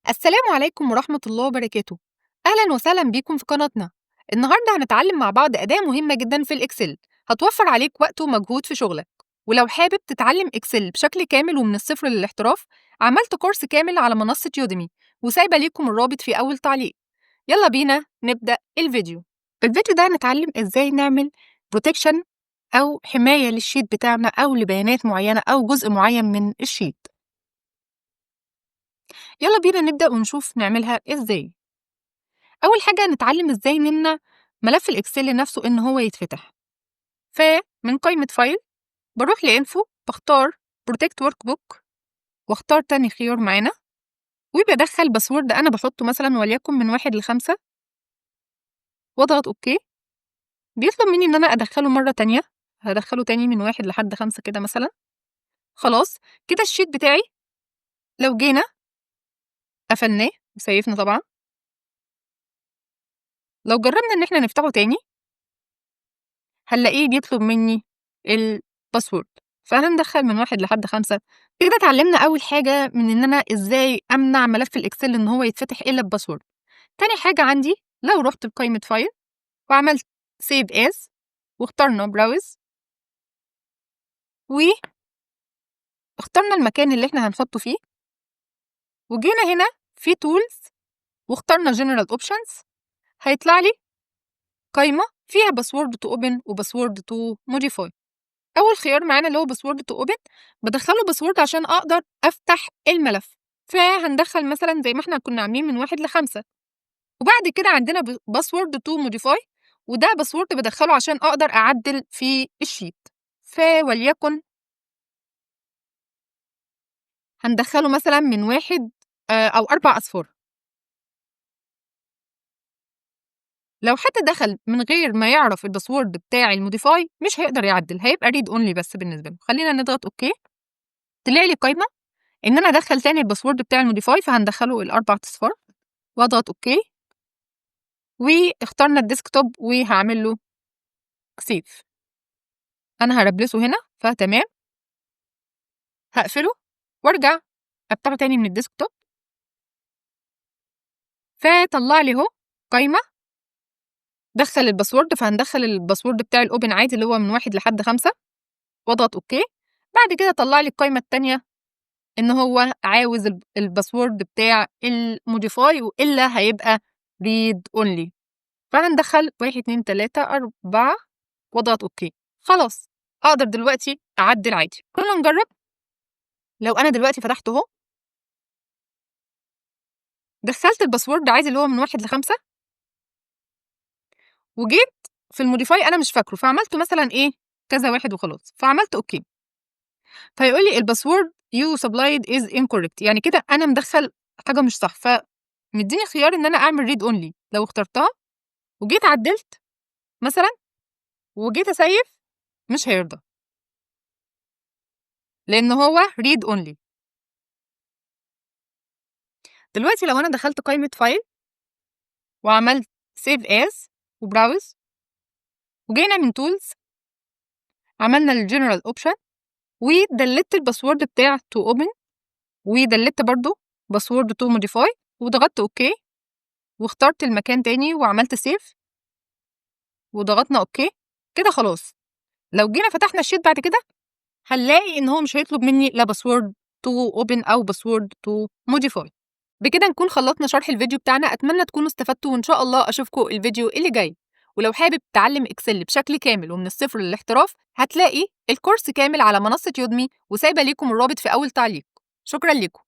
السلام عليكم ورحمة الله وبركاته. أهلا وسهلا بيكم في قناتنا. النهاردة هنتعلم مع بعض أداة مهمة جدا في الإكسل هتوفر عليك وقت ومجهود في شغلك. ولو حابب تتعلم إكسل بشكل كامل ومن الصفر للاحتراف، عملت كورس كامل على منصة يوديمي وسايبة ليكم الرابط في أول تعليق. يلا بينا نبدأ الفيديو. في الفيديو ده هنتعلم إزاي نعمل بروتكشن أو حماية للشيت بتاعنا أو لبيانات معينة أو جزء معين من الشيت. يلا بينا نبدأ ونشوف نعملها إزاي. أول حاجة نتعلم إزاي نمنع ملف الإكسل نفسه إن هو يتفتح. فمن قائمة فايل بروح لإنفو، بختار بروتكت ورك بوك واختار تاني خيار معانا وبدخل باسورد أنا بحطه مثلا وليكن من 1 ل5 واضغط أوكي. بيطلب مني إن أنا أدخله مرة تانية، هدخله تاني من 1 لحد 5 كده مثلا. خلاص كده الشيت بتاعي لو جينا قفلناه وسيفنا طبعا، لو جربنا إن إحنا نفتحه تاني هنلاقيه بيطلب مني الباسورد، فهندخل من 1 لحد 5. كده اتعلمنا أول حاجة من إن أنا إزاي أمنع ملف الإكسل إن هو يتفتح إلا بباسورد. تاني حاجة عندي لو رحت لقائمة فايل وعملت سيف as واخترنا براوز واخترنا المكان اللي احنا هنحطه فيه وجينا هنا في تولز واخترنا جنرال اوبشنز، هيطلع لي قائمة فيها باسورد تو اوبن وباسورد تو موديفاي. أول خيار معانا اللي هو باسورد تو اوبن بدخله باسورد عشان أقدر أفتح الملف، فهندخل مثلا زي ما احنا كنا عاملين من 1 ل5. وبعد كده عندنا باسورد تو موديفاي وده باسورد بدخله عشان أقدر أعدل في الشيت، وليكن هندخله مثلا من 1 أو 4 أصفار. لو حد دخل من غير ما يعرف الباسورد بتاع الموديفاي مش هيقدر يعدل، هيبقى ريد اونلي بس بالنسبة له. خلينا نضغط اوكي، طلع لي قايمة ان انا ادخل تاني الباسورد بتاع الموديفاي، فهندخله ال4 أصفار واضغط اوكي واخترنا الديسكتوب وهعمل له سيف. انا هربلسه هنا فتمام، هقفله وارجع افتحه تاني من الديسكتوب، فطلع لي اهو قايمة دخل الباسورد، فهندخل الباسورد بتاع الاوبن عادي اللي هو من 1 لحد 5 واضغط اوكي. بعد كده طلع لي القايمة التانية ان هو عاوز الباسورد بتاع الموديفاي والا هيبقى ريد اونلي، فهندخل 1 2 3 4 واضغط اوكي. خلاص اقدر دلوقتي اعدل عادي. كنا نجرب. لو انا دلوقتي فتحته اهو دخلت الباسورد عادي اللي هو من 1 ل5 وجيت في الموديفاي انا مش فاكره فعملته مثلا ايه كذا واحد وخلاص، فعملت اوكي، فيقول لي الباسورد you supplied is incorrect، يعني كده انا مدخل حاجه مش صح، فمديني خيار ان انا اعمل ريد اونلي. لو اخترتها وجيت عدلت مثلا وجيت اسيف مش هيرضى لان هو ريد اونلي. دلوقتي لو انا دخلت قائمه فايل وعملت سيف as وبراوز وجينا من تولز عملنا الجنرال اوبشن ودلت الباسورد بتاع تو اوبن ودلت برضو باسورد تو موديفاي وضغطت اوكي واخترت المكان تاني وعملت سيف وضغطنا اوكي. كده خلاص لو جينا فتحنا الشيت بعد كده هنلاقي ان هو مش هيطلب مني لا باسورد تو اوبن او باسورد تو موديفاي. بكده نكون خلصنا شرح الفيديو بتاعنا، اتمنى تكونوا استفدتوا وان شاء الله اشوفكم الفيديو اللي جاي. ولو حابب تتعلم اكسل بشكل كامل ومن الصفر للاحتراف هتلاقي الكورس كامل على منصة يودمي وسايبه ليكم الرابط في اول تعليق. شكرا لكم.